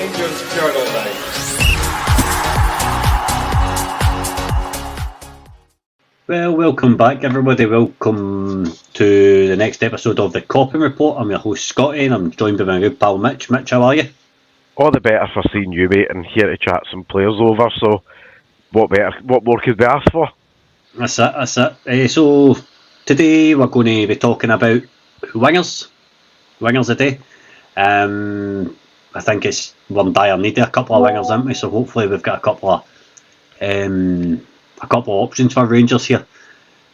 Rangers Journal. Well, welcome back everybody. Welcome to the next episode of the Copping Report. I'm your host Scotty and I'm joined by my good pal Mitch. Mitch, how are you? All the better for seeing you, mate, and here to chat some players over, so what more could we ask for? That's it. So today we're going to be talking about wingers a day. I think we're in dire need of a couple of wingers, aren't we? So hopefully we've got a couple of options for Rangers here.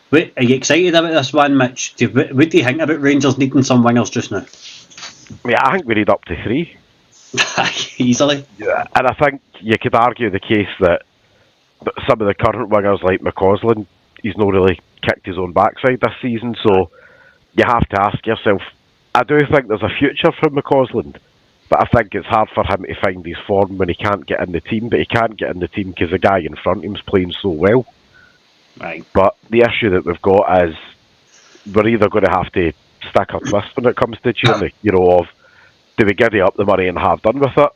Wait, are you excited about this one, Mitch? What do you think about Rangers needing some wingers just now? Yeah, I think we need up to 3. Easily. Yeah, and I think you could argue the case that some of the current wingers like McCausland, he's not really kicked his own backside this season, so you have to ask yourself, I do think there's a future for McCausland, but I think it's hard for him to find his form when he can't get in the team, but he can't get in the team because the guy in front of him's playing so well. Right. But the issue that we've got is we're either going to have to stick our twist when it comes to Tierney, of do we giddy up the money and have done with it,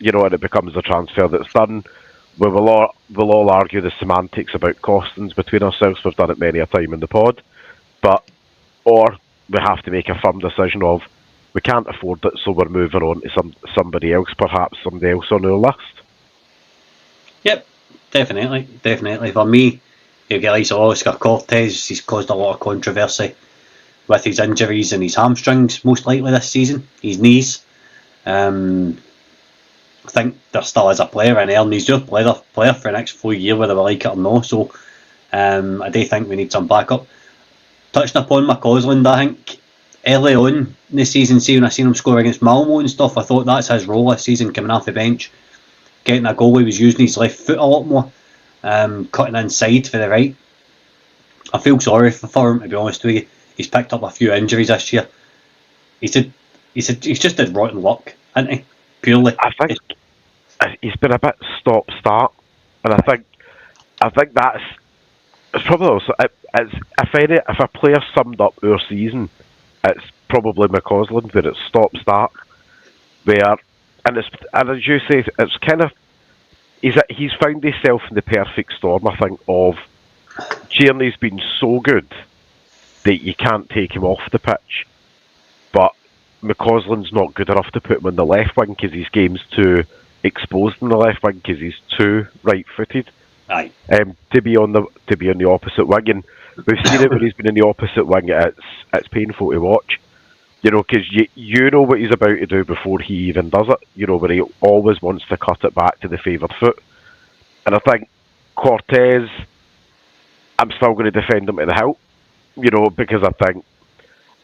and it becomes a transfer that's done. We'll all argue the semantics about costings between ourselves. We've done it many a time in the pod, or we have to make a firm decision of we can't afford it, so we're moving on to somebody else, perhaps somebody else on our list. Yep, definitely. For me, you get like Oscar Cortez. He's caused a lot of controversy with his injuries and his hamstrings, most likely this season. His knees. I think there still is a player in there, and he's your player for the next 4 years, whether we like it or not. So I do think we need some backup. Touching upon McCausland, I think early on in the season, when I seen him score against Malmo and stuff, I thought that's his role this season, coming off the bench, getting a goal. He was using his left foot a lot more, cutting inside for the right. I feel sorry for him, to be honest with you. He's picked up a few injuries this year. He's just had rotten luck, hasn't he? Purely. I think he's been a bit stop-start, and I think that's it's probably also if a player summed up our season, it's probably McCausland, where it's stop-start, and as you say, it's kind of he's found himself in the perfect storm. I think of Tierney's been so good that you can't take him off the pitch, but McCausland's not good enough to put him on the left wing because his game's too exposed in the left wing because he's too right-footed. Aye. To be on the opposite wing, and we've seen it when he's been in the opposite wing. It's painful to watch, because you know what he's about to do before he even does it. Where he always wants to cut it back to the favoured foot, and I think Cortez, I'm still going to defend him to the hilt, because I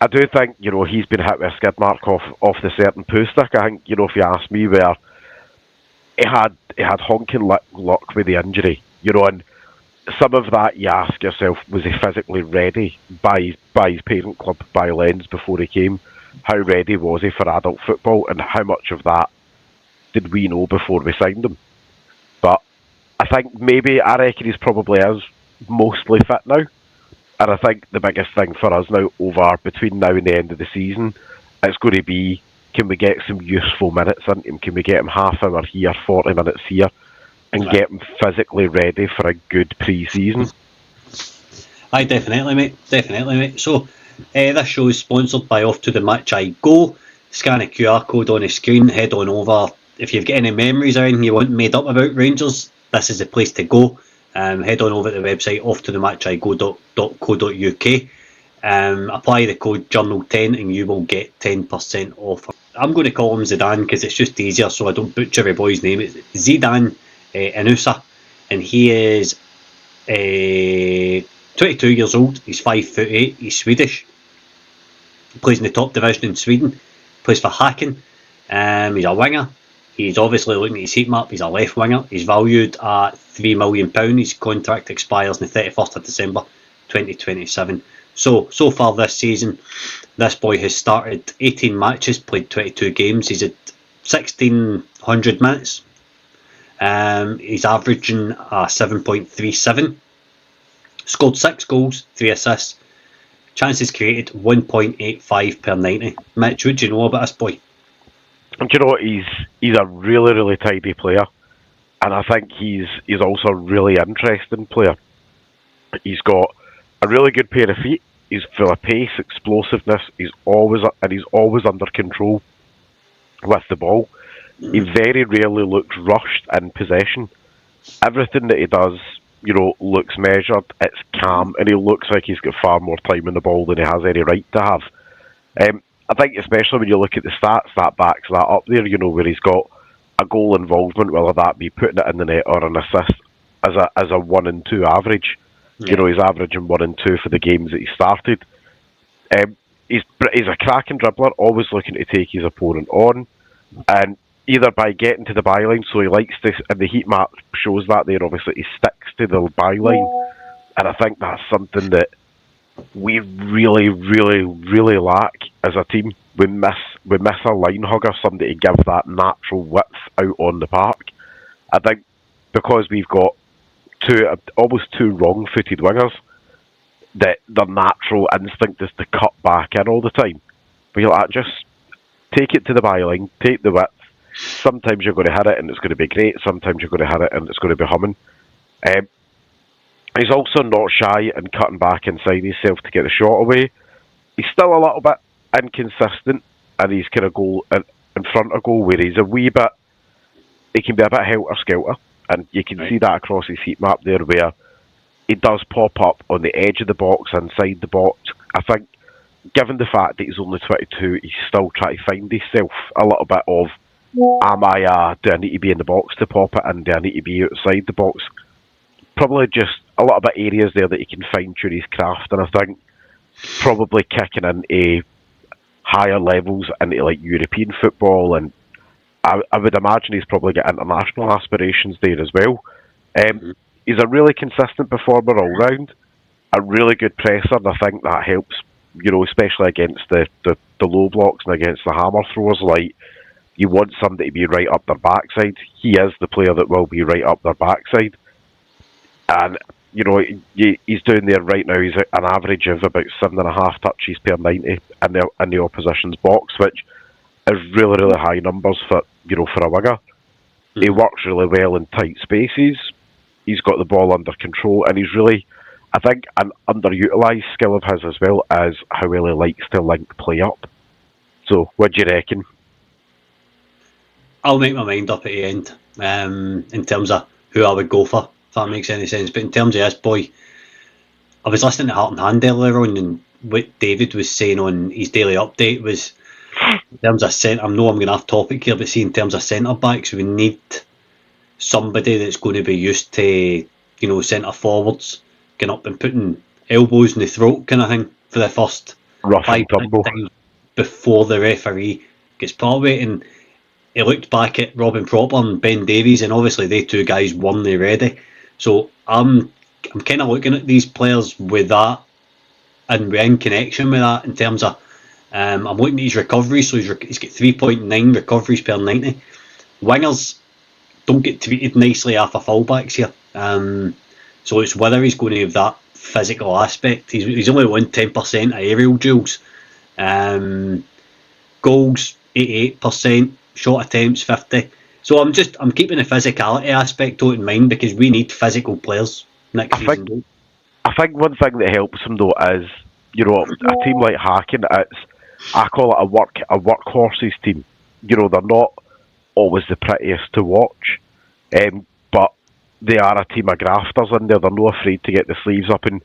do think, he's been hit with a skid mark off the certain poo stick. I think, if you ask me, where he had honking luck with the injury, and some of that you ask yourself, was he physically ready by his parent club, by Lens, before he came? How ready was he for adult football, and how much of that did we know before we signed him? But I reckon he's probably is mostly fit now. And I think the biggest thing for us now, between now and the end of the season, it's going to be, can we get some useful minutes into him? Can we get him half hour here, 40 minutes here, and get him physically ready for a good pre-season? Aye, definitely, mate. So, this show is sponsored by Off to the Match I Go. Scan a QR code on the screen, head on over. If you've got any memories or anything you want made up about Rangers, this is the place to go. Head on over to the website offtothematchigo.co.uk. Apply the code Journal10 and you will get 10% off. I'm going to call him Zidane because it's just easier so I don't butcher every boy's name. It's Zidane Inusa, and he is 22 years old. He's 5'8". He's Swedish. He plays in the top division in Sweden. Plays for Häcken. He's a winger. He's obviously looking at his heat map. He's a left winger. He's valued at £3 million. His contract expires on the 31st of December 2027. So far this season, this boy has started 18 matches, played 22 games. He's at 1,600 minutes. He's averaging 7.37. Scored 6 goals, 3 assists. Chances created 1.85 per 90. Mitch, what do you know about this boy? And do you know what? He's a really, really tidy player, and I think he's also a really interesting player. He's got a really good pair of feet. He's full of pace, explosiveness. He's always under control with the ball. He very rarely looks rushed in possession. Everything that he does, looks measured. It's calm, and he looks like he's got far more time in the ball than he has any right to have. I think, especially when you look at the stats, that backs that up there. Where he's got a goal involvement, whether that be putting it in the net or an assist, as a 1 and 2 average. Yeah. He's averaging 1 and 2 for the games that he started. He's a cracking dribbler, always looking to take his opponent on, and either by getting to the byline, so he likes this, and the heat map shows that there. Obviously, he sticks to the byline, and I think that's something that we really, really, really lack as a team. We miss a line hugger, somebody to give that natural width out on the park. I think because we've got almost two wrong-footed wingers, that their natural instinct is to cut back in all the time. But you're like, just take it to the byline, take the width. Sometimes you're going to hit it and it's going to be great. Sometimes you're going to hit it and it's going to be humming. He's also not shy in cutting back inside himself to get the shot away. He's still a little bit inconsistent in his kind of goal in front of goal, where he's a wee bit. He can be a bit helter-skelter, and you can see that across his heat map there, where he does pop up on the edge of the box, inside the box. I think, given the fact that he's only 22, he's still trying to find himself a little bit of, do I need to be in the box to pop it in? Do I need to be outside the box? Probably just a little bit areas there that he can fine-tune his craft, and I think probably kicking into higher levels into like European football, and I would imagine he's probably got international aspirations there as well. He's a really consistent performer all round, a really good presser, and I think that helps, especially against the low blocks and against the hammer throwers. Like, you want somebody to be right up their backside. He is the player that will be right up their backside. And, he's doing there right now. He's an average of about 7.5 touches per 90 in the opposition's box, which is really, really high numbers for a winger. He works really well in tight spaces. He's got the ball under control, and he's really, I think, an underutilised skill of his as well as how well he likes to link play up. So, what do you reckon? I'll make my mind up at the end in terms of who I would go for, if that makes any sense. But in terms of this boy, I was listening to Heart and Hand earlier on, and what David was saying on his daily update was, in terms of centre, I know I'm going to have topic here, but see, in terms of centre backs, we need somebody that's going to be used to, centre forwards, getting up and putting elbows in the throat kind of thing for the first Rough 5 and tumble times before the referee gets put away. And he looked back at Robin Propper and Ben Davies, and obviously they two guys won the ready. So I'm kind of looking at these players with that, and we're in connection with that in terms of, I'm looking at his recovery, so he's got 3.9 recoveries per 90. Wingers don't get treated nicely off of fullbacks here. So it's whether he's going to have that physical aspect. He's only won 10% of aerial duels. Goals, 88%. Shot attempts, 50. So I'm keeping the physicality aspect to it in mind, because we need physical players next season. I think one thing that helps him though is, a team like Häcken, I call it a workhorses team. They're not always the prettiest to watch, but they are a team of grafters in there. They're not afraid to get the sleeves up, and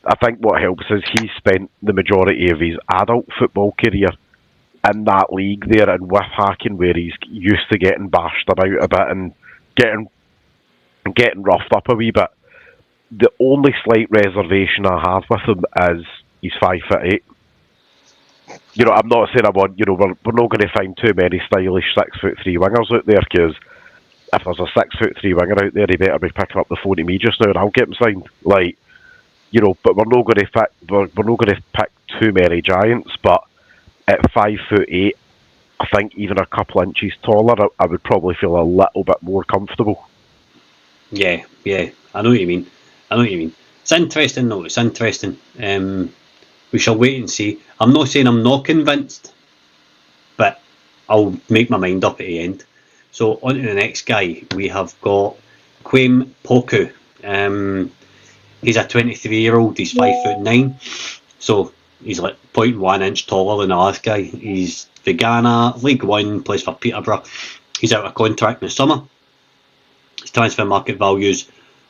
I think what helps is he's spent the majority of his adult football career in that league there, and with Häcken, where he's used to getting bashed about a bit and getting roughed up a wee bit. The only slight reservation I have with him is he's 5'8". I'm not saying we're not going to find too many stylish 6'3" wingers out there, because if there's a 6'3" winger out there, he better be picking up the phone to me just now, and I'll get him signed. But we're not going to pick too many giants. But at 5'8", I think even a couple inches taller, I would probably feel a little bit more comfortable. Yeah, I know what you mean. It's interesting though. It's interesting. We shall wait and see. I'm not saying I'm not convinced, but I'll make my mind up at the end. So on to the next guy. We have got Kwame Poku. He's a 23-year-old. He's 5'9", so he's like 0.1 inch taller than the last guy. He's the Ghana League One, plays for Peterborough. He's out of contract in the summer. His transfer market value is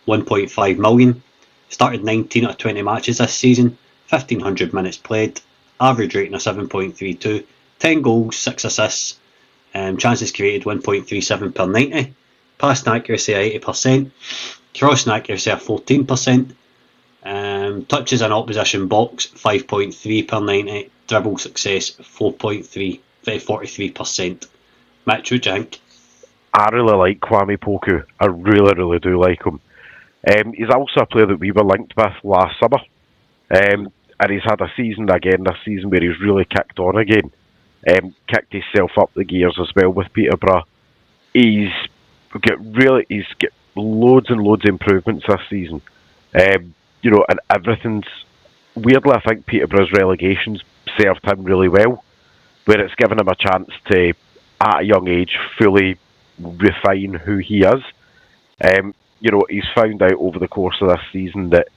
1.5 million. Started 19 out of 20 matches this season. 1,500 minutes played. Average rating of 7.32. 10 goals, 6 assists. Chances created 1.37 per 90. Passing accuracy of 80%. Crossing accuracy of 14%. Touches in opposition box 5.3 per 90. Dribble success 43%. Mitch, what do you think? I really like Kwame Poku. I really do like him. He's also a player that we were linked with last summer. And he's had a season again this season where he's really kicked on again. Kicked himself up the gears as well with Peterborough. He's got loads and loads of improvements this season. And everything's weirdly, I think Peterborough's relegations served him really well, where it's given him a chance to, at a young age, fully refine who he is. He's found out over the course of this season that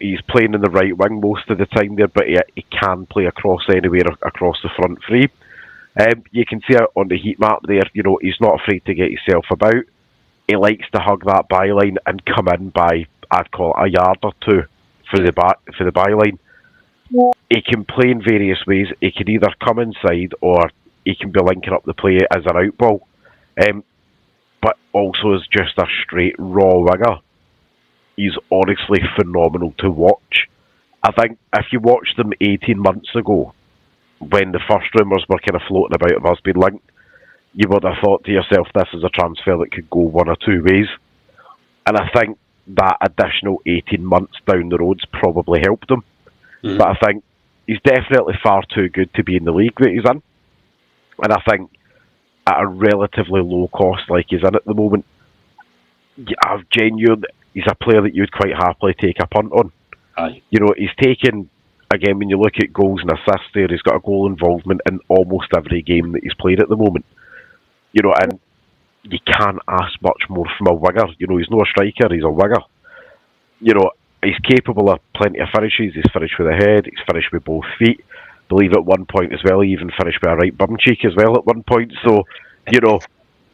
he's playing in the right wing most of the time there, but he can play anywhere across the front three. You can see it on the heat map there. He's not afraid to get himself about. He likes to hug that byline and come in by, I'd call it, a yard or two for the byline. He can play in various ways. He can either come inside or he can be linking up the play as an outball. But also is just a straight raw winger. He's honestly phenomenal to watch. I think if you watched them 18 months ago, when the first rumours were kind of floating about of us being linked, you would have thought to yourself, this is a transfer that could go one or two ways. And I think that additional 18 months down the road's probably helped him. Mm. But I think he's definitely far too good to be in the league that he's in. And I think at a relatively low cost like he's in at the moment, I've genuinely, he's a player that you'd quite happily take a punt on. Aye. He's taken, again, when you look at goals and assists there, he's got a goal involvement in almost every game that he's played at the moment. And you can't ask much more from a winger. He's not a striker, he's a winger. He's capable of plenty of finishes. He's finished with a head, he's finished with both feet. I believe at one point as well, he even finished with a right bum cheek as well at one point. So,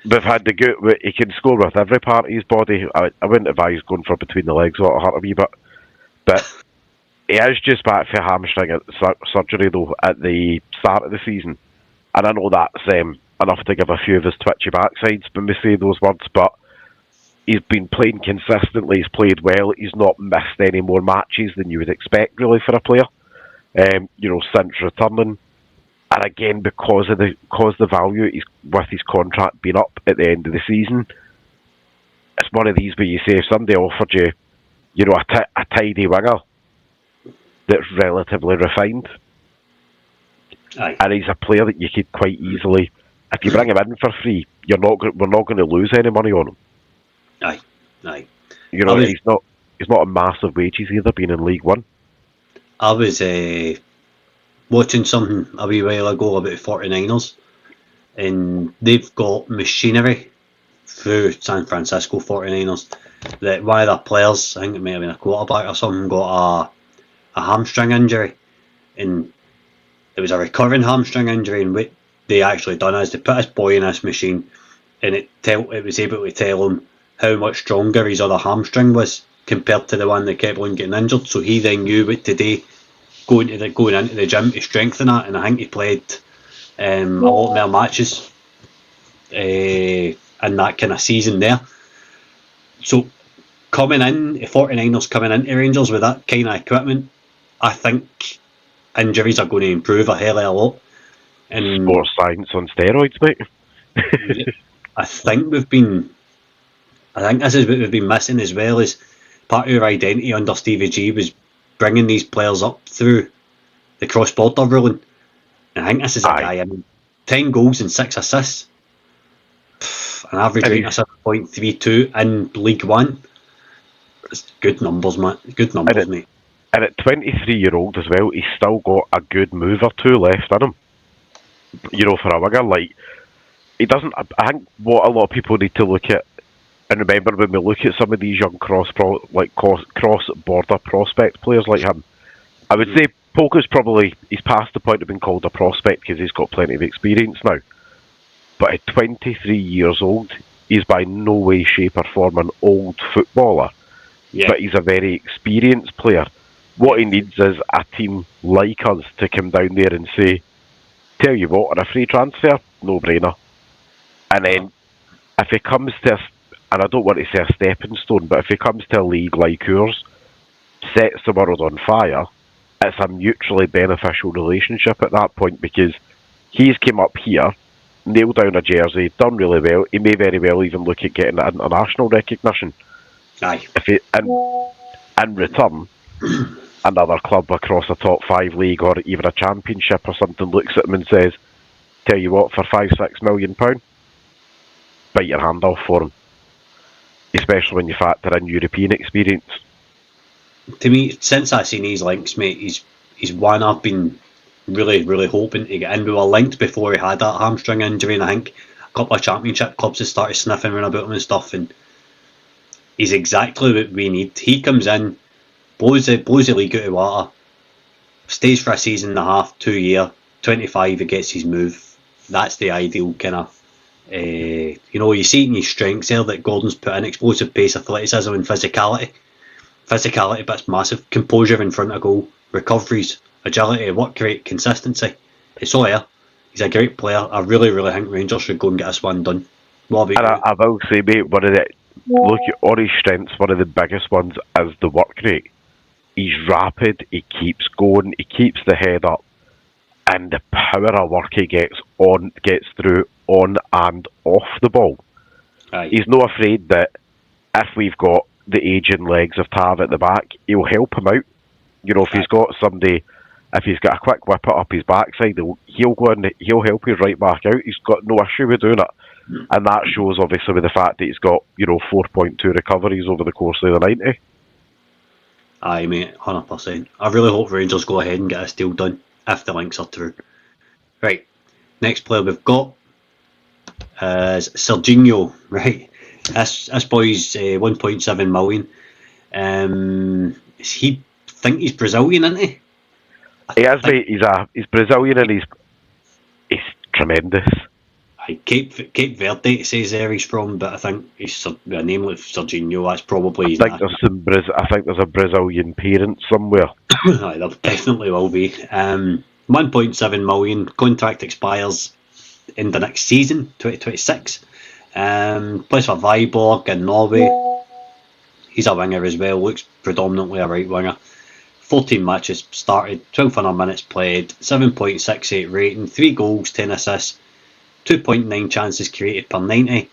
we've had the good. He can score with every part of his body. I wouldn't advise going for between the legs or hurt a wee bit. But he is just back for hamstring surgery though at the start of the season, and I know that's enough to give a few of his twitchy backsides when we say those words. But he's been playing consistently. He's played well. He's not missed any more matches than you would expect really for a player. Since returning. And again, because the value with his contract being up at the end of the season, it's one of these where you say if somebody offered you, a tidy winger that's relatively refined, aye, and he's a player that you could quite easily, if you bring him in for free, we're not going to lose any money on him. Aye. He's not a massive wages either, being in League One. I was watching something a wee while ago about 49ers, and they've got machinery through San Francisco 49ers that one of their players, I think it may have been a quarterback or something, got a hamstring injury, and it was a recurring hamstring injury, and what they actually done is they put this boy in this machine, and it was able to tell him how much stronger his other hamstring was compared to the one that kept on getting injured. So he then knew what to do going into the gym to strengthen that, and I think he played a lot more matches in that kind of season there. So coming in, the 49ers coming into Rangers with that kind of equipment, I think injuries are going to improve a hell of a lot. And sports science on steroids, mate. I think this is what we've been missing as well, is part of our identity under Stevie G was bringing these players up through the cross-border ruling. And I think this is a guy, 10 goals and 6 assists. An average rating of 7.32 in League One. It's good numbers, man. Good numbers, mate. And at 23-year-old as well, he's still got a good move or two left in him. for a winger. Like, he doesn't. I think what a lot of people need to look at and remember when we look at some of these young cross-border prospect players like him, I would say Polka's he's past the point of being called a prospect because he's got plenty of experience now. But at 23 years old, he's by no way, shape or form an old footballer. Yeah. But he's a very experienced player. What he needs is a team like us to come down there and say, tell you what, on a free transfer, no-brainer. And then if he comes to, and I don't want to say a stepping stone, but if he comes to a league like ours, sets the world on fire, it's a mutually beneficial relationship at that point because he's came up here, nailed down a jersey, done really well. He may very well even look at getting international recognition. Aye. If he, in return, another club across a top 5 league or even a championship or something looks at him and says, tell you what, for £5-6 million, bite your hand off for him. Especially when you factor in European experience. To me, since I've seen his links, mate, he's one I've been really, really hoping to get in. We were linked before he had that hamstring injury, and I think a couple of championship clubs have started sniffing around about him and stuff, and he's exactly what we need. He comes in, blows the league out of water, stays for a season and a half, 2 year, 25, he gets his move. That's the ideal kind of. You see it in his strengths there that Gordon's put in: explosive pace, athleticism, and physicality. Physicality, but it's massive. Composure in front of goal, recoveries, agility, work rate, consistency. It's all there. He's a great player. I really, really think Rangers should go and get this one done. What about you? I will say, mate, look at all his strengths, one of the biggest ones is the work rate. He's rapid, he keeps going, he keeps the head up, and the power of work he gets through on and off the ball. Aye. He's not afraid that if we've got the aging legs of Tav at the back, he'll help him out. If he's got somebody, if he's got a quick whip it up his backside, he'll go in, he'll help his right back out. He's got no issue with doing it. And that shows obviously with the fact that he's got 4.2 recoveries over the course of the 90. Aye, mate, 100%. I really hope Rangers go ahead and get this deal done if the links are true. Right, next player we've got is Serginho. Right, this boy's 1.7 million. He think he's Brazilian, isn't he? He is, mate. He's Brazilian and he's tremendous. Cape Verde, it says there he's from, but I think he's a name like Serginho. That's probably. I think there's a Brazilian parent somewhere. There definitely will be. 1.7 million. Contract expires in the next season, 2026. Plays for Viborg in Norway. He's a winger as well. Looks predominantly a right winger. 14 matches started, 1,200 minutes played, 7.68 rating, 3 goals, 10 assists. 2.9 chances created per 90,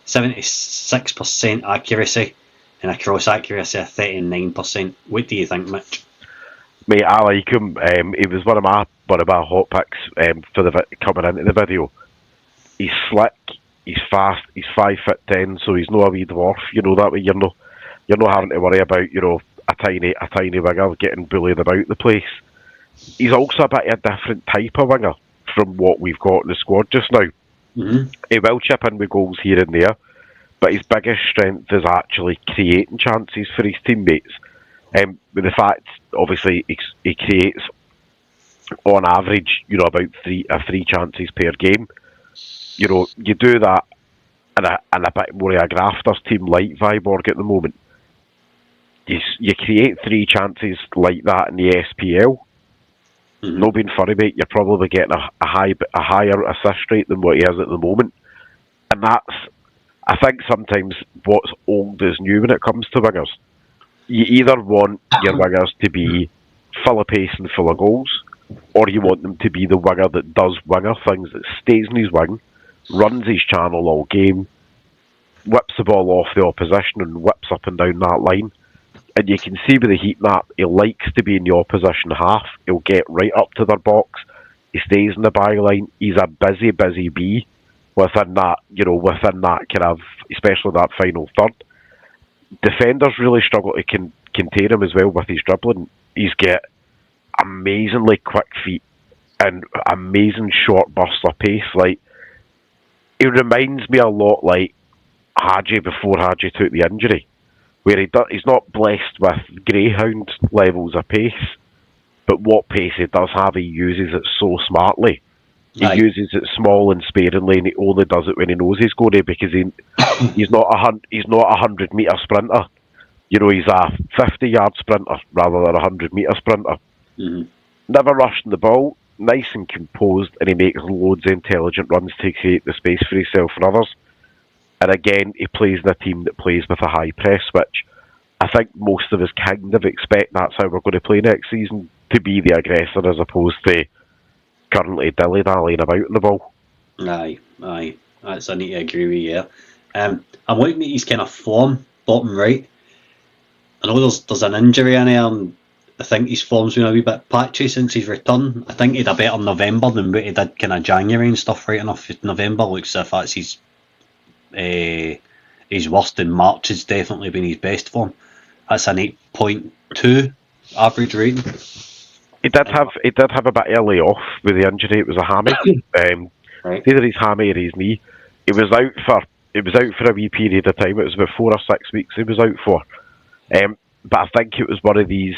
76% accuracy, and a cross accuracy of 39%. What do you think, Mitch? Mate, I like him. He was one of my hot picks for coming into the video. He's slick, he's fast, he's 5'10", so he's not a wee dwarf. That way you're not having to worry about a tiny winger getting bullied about the place. He's also a bit of a different type of winger from what we've got in the squad just now. Mm-hmm. He will chip in with goals here and there, but his biggest strength is actually creating chances for his teammates. With the fact, obviously, he creates on average, about three chances per game. You do that in a bit more of a grafters team like Viborg at the moment. You create 3 chances like that in the SPL. Mm-hmm. No being funny, mate, you're probably getting a higher assist rate than what he is at the moment. And I think sometimes what's old is new when it comes to wingers. You either want your wingers to be full of pace and full of goals, or you want them to be the winger that does winger things, that stays in his wing, runs his channel all game, whips the ball off the opposition and whips up and down that line. And you can see with the heat map, he likes to be in the opposition half. He'll get right up to their box. He stays in the byline. He's a busy bee within that kind of, especially that final third. Defenders really struggle to contain him as well with his dribbling. He's got amazingly quick feet. and amazing short bursts of pace. Like, he reminds me a lot like Hadji before Hadji took the injury, where he's not blessed with greyhound levels of pace, but what pace he does have, he uses it so smartly. He uses it small and sparingly, and he only does it when he knows he's going to, because he's not a 100-metre sprinter. You know, he's a 50-yard sprinter rather than a 100-metre sprinter. Mm-hmm. Never rushing the ball, nice and composed, and he makes loads of intelligent runs to create the space for himself and others. And again, he plays in a team that plays with a high press, which I think most of us kind of expect that's how we're going to play next season, to be the aggressor as opposed to currently dilly-dallying about in the ball. Aye. I need to agree with you. I'm looking at his kind of form, bottom right. I know there's an injury in there, and I think his form's been a wee bit patchy since his return. I think he had a better November than what he did kind of January and stuff. Right enough, November looks as if that's his worst, and March has definitely been his best form. That's an 8.2 average rating. He did have a bit early off with the injury. It was a hammy. Right. Either his hammy or his knee. It was out for a wee period of time. It was about 4 or 6 weeks he was out for. But I think it was one of these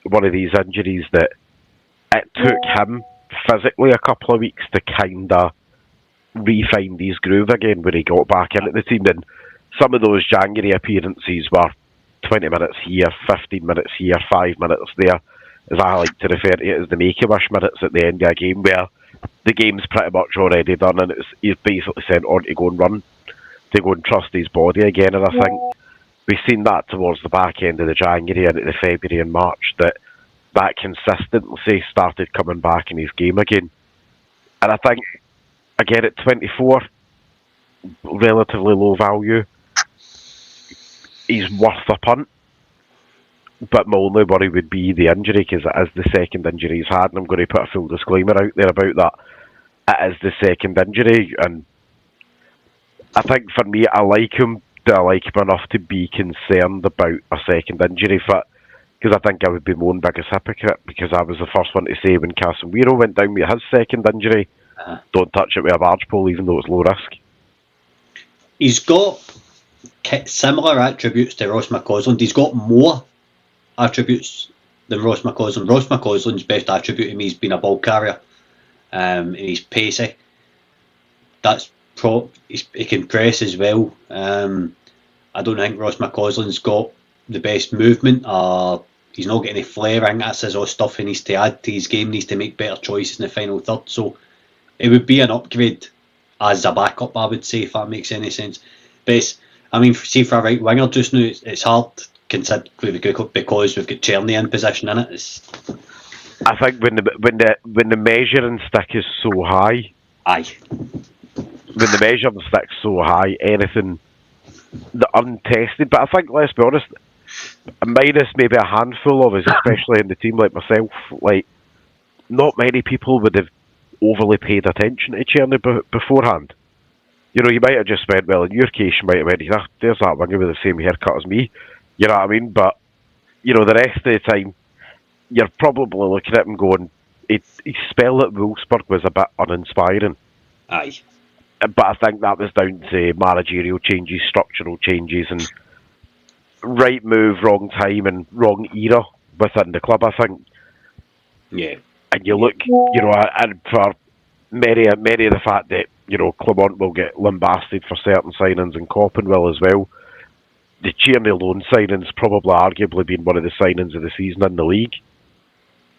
injuries that it took him physically a couple of weeks to kind of refine his groove again when he got back into the team. And some of those January appearances were 20 minutes here, 15 minutes here, 5 minutes there, as I like to refer to it as the Make-A-Wish minutes at the end of a game, where the game's pretty much already done and he's basically sent on to go and run, to go and trust his body again. And I think we've seen that towards the back end of the January and the February and March, that consistency started coming back in his game again. And I think, again, at 24, relatively low value, he's worth a punt. But my only worry would be the injury, because it is the second injury he's had, and I'm going to put a full disclaimer out there about that. It is the second injury, and I think for me, I like him. Do I like him enough to be concerned about a second injury fit? Because I think I would be my own biggest hypocrite, because I was the first one to say when Casemiro went down with his second injury, don't touch it with a barge pole, even though it's low risk. He's got similar attributes to Ross McCausland. He's got more attributes than Ross McCausland. Ross McCausland's best attribute to me is being a ball carrier, and he's pacey. He can press as well. I don't think Ross McCausland's got the best movement. He's not getting any flair. I think that's all stuff he needs to add to his game. Needs to make better choices in the final third. So it would be an upgrade as a backup, I would say, if that makes any sense. But see, for a right winger just now, it's hard because we've got Czerny in position in it. I think when the measuring stick is so high, when the measuring stick's so high, anything the untested. But I think, let's be honest, minus maybe a handful of us, especially in the team like myself, like not many people would have overly paid attention to Czerny beforehand. You know, you might have just went, well, in your case, you might have went, there's that winger with the same haircut as me. You know what I mean? But, you know, the rest of the time, you're probably looking at him going, his spell at Wolfsburg was a bit uninspiring. Aye. But I think that was down to managerial changes, structural changes, and right move, wrong time, and wrong era within the club, I think. Yeah. And you look, you know, and for many of the fact that, you know, Clement will get lambasted for certain signings, and Coppen will as well. The Czerny loan signing's probably arguably been one of the signings of the season in the league.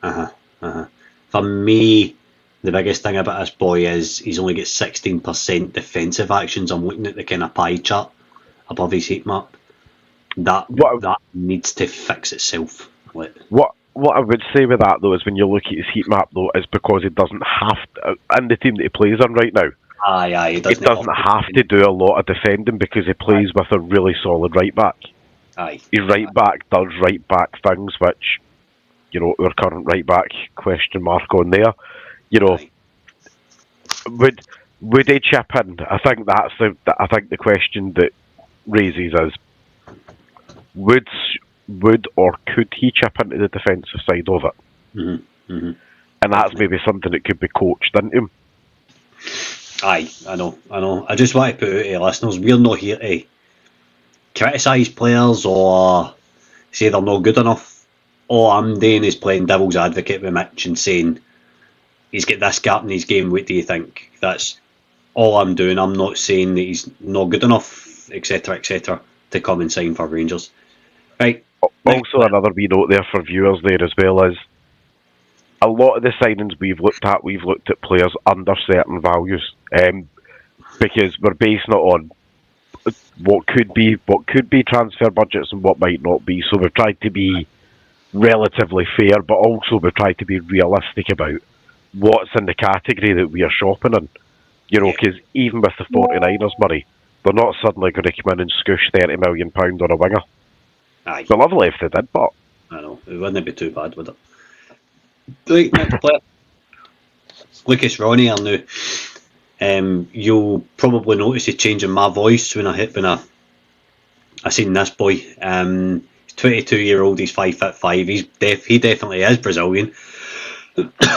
For me, the biggest thing about this boy is he's only got 16% defensive actions. I'm looking at the kind of pie chart above his heat map. That needs to fix itself. What I would say with that, though, is when you look at his heat map, though, is because he doesn't have to, in the team that he plays in right now, he doesn't have to do a lot of defending because he plays with a really solid right back. His right back does right back things, which, you know, our current right back, question mark on there. You know, would he chip in? I think that's the question that raises is, would or could he chip into the defensive side of it? Mm-hmm. Mm-hmm. and that's maybe something that could be coached into him. Aye, I know. I just want to put out to listeners, we're not here to criticise players or say they're not good enough. All I'm doing is playing devil's advocate with Mitch and saying he's got this gap in his game. What do you think? That's all I'm doing. I'm not saying that he's not good enough, etc., to come and sign for Rangers. Right. Also, another wee note there for viewers there as well is a lot of the signings we've looked at players under certain values, because we're basing it on what could be transfer budgets and what might not be. So we've tried to be relatively fair, but also we've tried to be realistic about what's in the category that we are shopping in. You know, because even with the 49ers money, they're not suddenly going to come in and scoosh £30 million on a winger. Aye. It's lovely if they did, but I know, it wouldn't be too bad, would it? Right, next player. Lucas Roney now. You'll probably notice a change in my voice when I seen this boy. He's 22-year-old, he's 5'5". He definitely is Brazilian.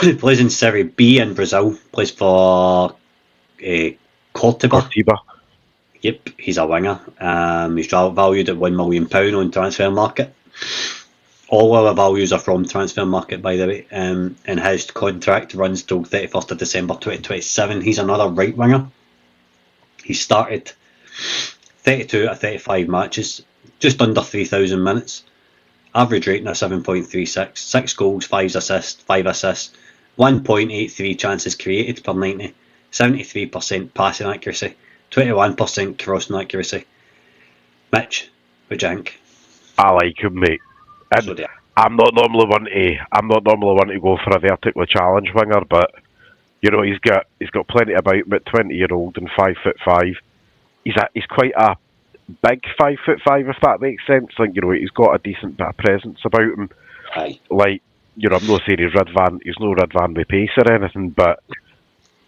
He plays in Serie B in Brazil, plays for Coritiba. Yep, he's a winger. He's valued at £1 million on transfer market. All our values are from transfer market, by the way. And his contract runs till 31st of December 2027. He's another right winger. He started 32 out of 35 matches, just under 3,000 minutes. Average rating of 7.36, 6 goals, 5 assists, 1.83 chances created per 90, 73% passing accuracy, 21% crossing accuracy. Mitch, what do you think? I like him, mate. And I'm not normally one to go for a vertically challenged winger, but you know he's got plenty about him at 20-year-old and 5'5". He's quite a big 5'5", if that makes sense. Like, you know, he's got a decent bit of presence about him. Aye. Like, you know, I'm not saying he's no Red Van with pace or anything, but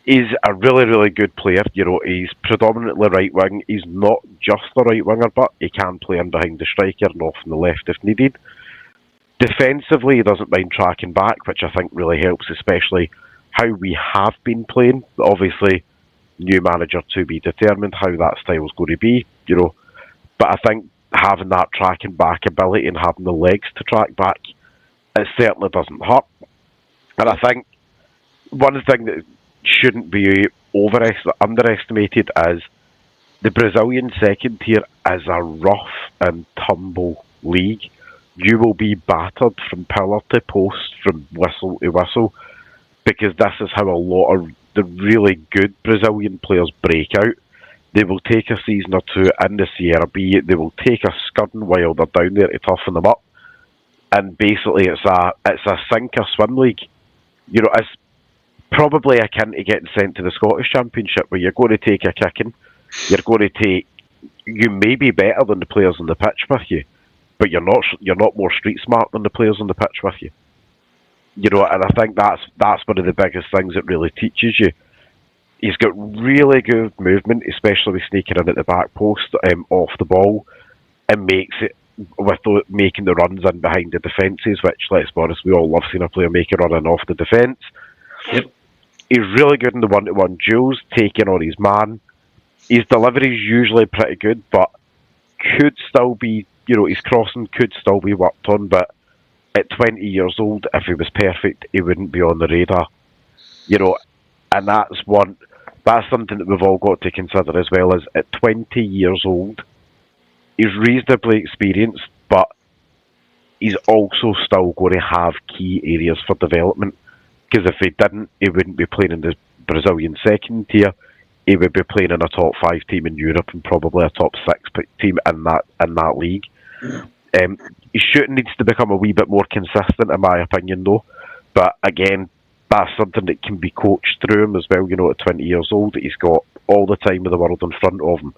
he's a really, really good player. You know, he's predominantly right wing. He's not just the right winger, but he can play in behind the striker and off on the left if needed. Defensively, he doesn't mind tracking back, which I think really helps, especially how we have been playing. Obviously, new manager to be determined how that style's going to be, you know. But I think having that tracking back ability and having the legs to track back, it certainly doesn't hurt. And I think one thing that shouldn't be underestimated is the Brazilian second tier is a rough and tumble league. You will be battered from pillar to post, from whistle to whistle, because this is how a lot of the really good Brazilian players break out. They will take a season or two in the Serie B. They will take a scudding while they're down there to toughen them up. And basically, it's a sink or swim league. You know, it's probably akin to getting sent to the Scottish Championship, where you're going to take a kicking. You may be better than the players on the pitch with you, but you're not more street smart than the players on the pitch with you. You know, and I think that's one of the biggest things it really teaches you. He's got really good movement, especially with sneaking in at the back post, off the ball, and makes it with making the runs in behind the defences, which, let's be honest, we all love seeing a player make a run in off the defence. Yep. He's really good in the one-to-one duels, taking on his man. His delivery is usually pretty good, but could still be, you know, his crossing could still be worked on, but at 20 years old, if he was perfect, he wouldn't be on the radar. You know, and that's something that we've all got to consider as well, is at 20 years old, he's reasonably experienced, but he's also still going to have key areas for development. Because if he didn't, he wouldn't be playing in the Brazilian second tier. He would be playing in a top 5 team in Europe and probably a top 6 team in that league. His shooting needs to become a wee bit more consistent, in my opinion, though. But again, that's something that can be coached through him as well. You know, at 20 years old, he's got all the time in the world in front of him.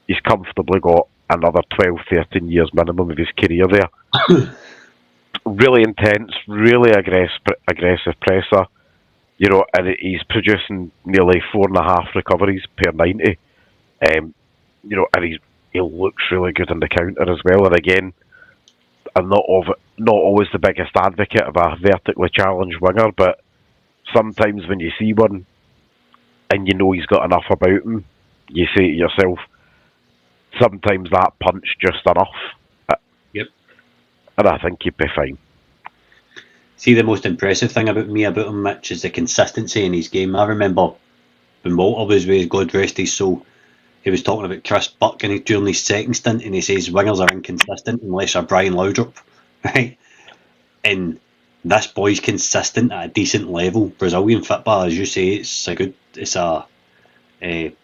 He's comfortably got another 12, 13 years minimum of his career there. Really intense, really aggressive presser. You know, and he's producing nearly 4.5 recoveries per 90. You know, and he looks really good on the counter as well. And again, I'm not always the biggest advocate of a vertically challenged winger, but sometimes when you see one and you know he's got enough about him, you say to yourself, sometimes that punch just enough. Yep. And I think he'd be fine. See, the most impressive thing about him, Mitch, is the consistency in his game. I remember when Walter was with God rest his soul, he was talking about Chris Buck during his second stint, and he says wingers are inconsistent unless they're Brian Laudrup, right? And this boy's consistent at a decent level. Brazilian football, as you say,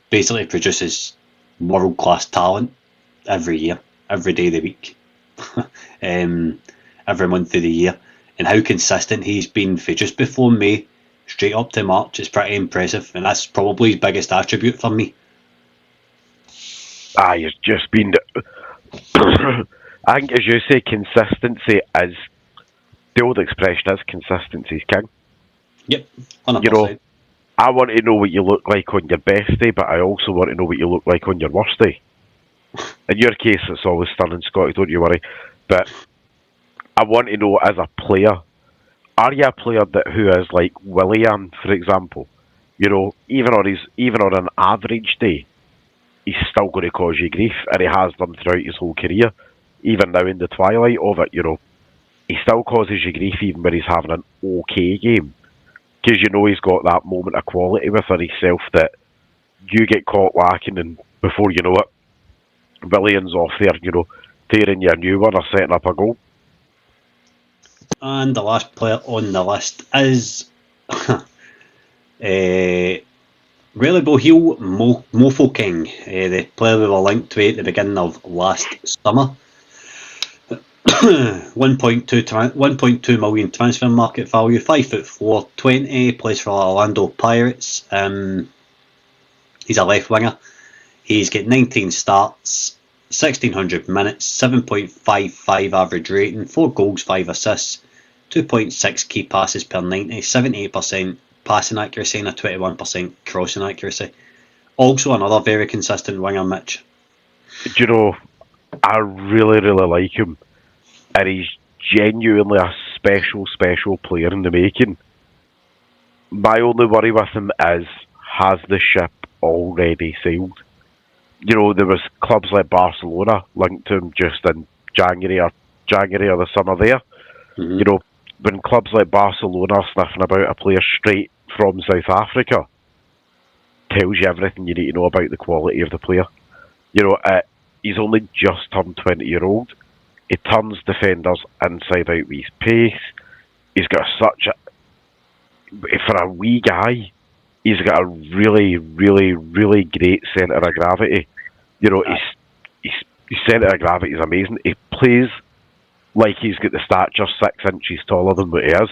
basically produces world class talent every year, every day of the week, every month of the year. And how consistent he's been for just before May straight up to March is pretty impressive, and that's probably his biggest attribute for me. It's just been. I think, as you say, consistency is the old expression is consistency's king. Yep, 100%. You know, I want to know what you look like on your best day, but I also want to know what you look like on your worst day. In your case, it's always stunning, Scotty, don't you worry. But I want to know, as a player, are you a player who is like Willian, for example? You know, even on an average day, he's still going to cause you grief, and he has done throughout his whole career. Even now in the twilight of it, you know, he still causes you grief even when he's having an okay game. Because you know he's got that moment of quality within himself that you get caught lacking, and before you know it, Willian's off there, you know, tearing you a new one or setting up a goal. And the last player on the list is Really Bohil Mofo King, the player we were linked to at the beginning of last summer. 1.2 million transfer market value, 5'4", 20, plays for Orlando Pirates. He's a left winger. He's got 19 starts, 1,600 minutes, 7.55 average rating, 4 goals, 5 assists, 2.6 key passes per 90, 78% passing accuracy and a 21% crossing accuracy. Also another very consistent winger, Mitch. Do you know, I really, really like him. And he's genuinely a special player in the making. My only worry with him is, has the ship already sailed? You know, there was clubs like Barcelona linked to him just in January or the summer there. Mm-hmm. You know, when clubs like Barcelona are sniffing about a player straight from South Africa, tells you everything you need to know about the quality of the player. You know, he's only just turned 20-year-old. He turns defenders inside out with his pace. He's got for a wee guy, he's got a really, really, really great centre of gravity. You know, his centre of gravity is amazing. He plays like he's got the stature 6 inches taller than what he is.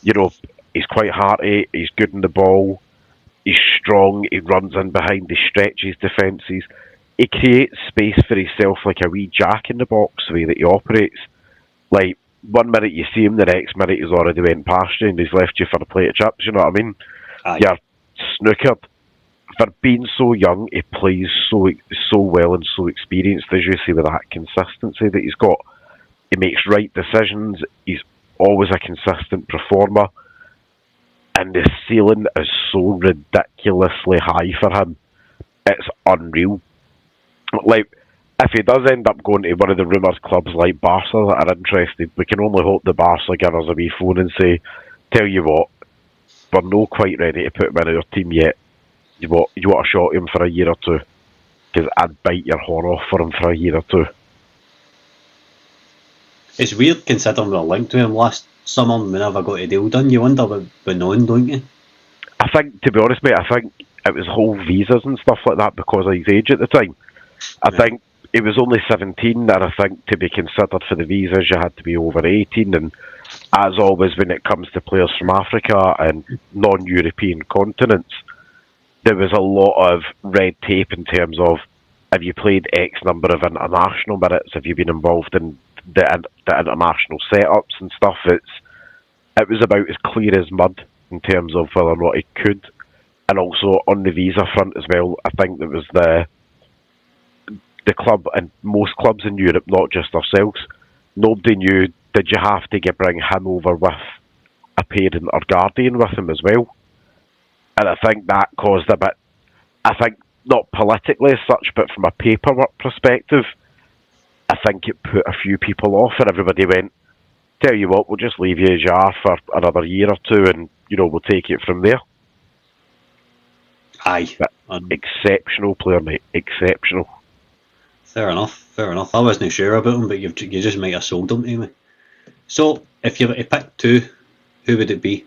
You know, he's quite hearty, he's good in the ball, he's strong, he runs in behind, he stretches defences. He creates space for himself like a wee jack in the box, the way that he operates. Like, 1 minute you see him, the next minute he's already went past you and he's left you for a plate of chips, you know what I mean? Aye. You're snookered. For being so young, he plays so well and so experienced, as you see, with that consistency that he's got. He makes right decisions, he's always a consistent performer, and the ceiling is so ridiculously high for him. It's unreal. Like, if he does end up going to one of the rumoured clubs like Barca that are interested, we can only hope the Barca give us a wee phone and say, tell you what, we're not quite ready to put him in our team yet. You want a shot at him for a year or two? Because I'd bite your horn off for him for a year or two. It's weird considering we were linked to him last summer and we never got a deal done. You wonder what went on, don't you? I think, to be honest, mate, I think it was whole visas and stuff like that because of his age at the time. I think he was only 17, and I think to be considered for the visas you had to be over 18, and as always when it comes to players from Africa and non-European continents, there was a lot of red tape in terms of, have you played X number of international minutes, have you been involved in the international setups and stuff. It was about as clear as mud in terms of whether or not he could. And also on the visa front as well, I think there was the club, and most clubs in Europe, not just ourselves, nobody knew, did you have to bring him over with a parent or guardian with him as well. And I think that caused a bit, I think, not politically as such, but from a paperwork perspective, I think it put a few people off, and everybody went, tell you what, we'll just leave you as you are for another year or two, and, we'll take it from there. Aye. Exceptional player, mate. Exceptional. Fair enough. I wasn't sure about him, but you just might have sold him to me. So, if you were to pick two, who would it be?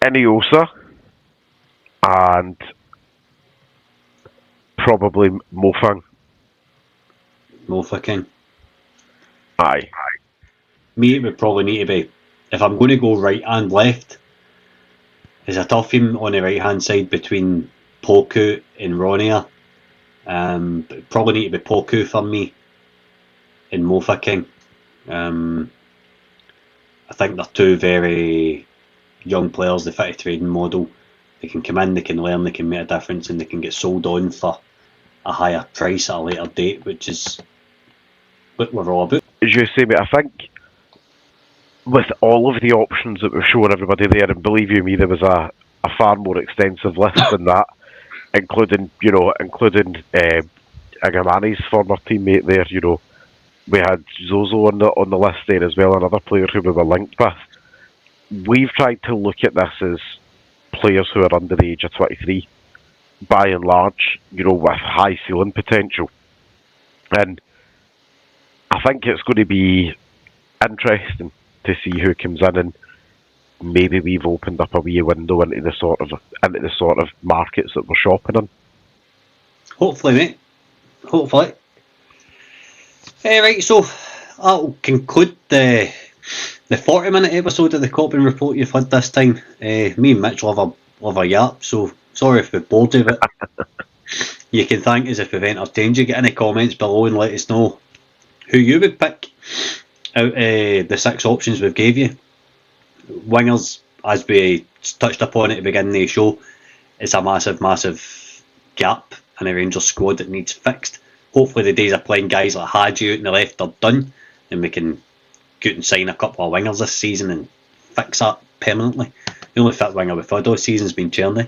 Ineosa and probably Mofang. Mofa King. Aye. Me, it would probably need to be, if I'm going to go right and left, there's a tough team on the right hand side between Poku and Ronier. But probably need to be Poku for me and Mofa King. I think they're two very young players. They fit a trading model. They can come in, they can learn, they can make a difference, and they can get sold on for a higher price at a later date, which is what we're all about. As you say, mate, I think with all of the options that we've shown everybody there, and believe you me, there was a far more extensive list than that, including Agamani's former teammate there. We had Zozo on the list there as well, another player who we were linked with. We've tried to look at this as players who are under the age of 23, by and large, with high ceiling potential. And I think it's going to be interesting to see who comes in, and maybe we've opened up a wee window into the sort of markets that we're shopping in. Hopefully, mate. Hopefully. Right, so that'll conclude the 40-minute episode of the Coping Report you've had this time. Me and Mitch love a yap, so sorry if we bored you, but you can thank us if we've entertained you. Get in the comments below and let us know who you would pick out the 6 options we've gave you. Wingers, as we touched upon at the beginning of the show, it's a massive gap in a Rangers squad that needs fixed. Hopefully the days of playing guys like Hadji out in the left are done, and we can go out and sign a couple of wingers this season and fix that permanently. The only fit winger we've had all season's been Tierney.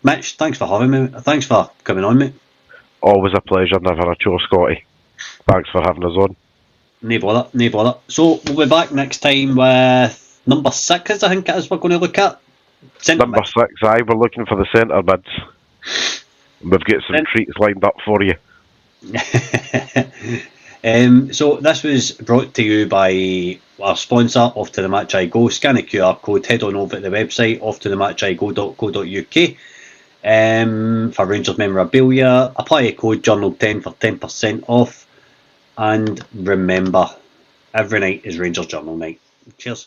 Mitch, thanks for having me. Thanks for coming on, mate. Always a pleasure, never a chore, Scotty. Thanks for having us on. No bother. So we'll be back next time with number 6, I think it is we're going to look at. Number 6, aye, we're looking for the centre mids. We've got some treats lined up for you. So this was brought to you by our sponsor, Off to the Match I Go. Scan the QR code, head on over to the website, offtothematchigo.co.uk, for Rangers memorabilia. Apply a code Journal10 for 10% off. And remember, every night is Rangers Journal night. Cheers.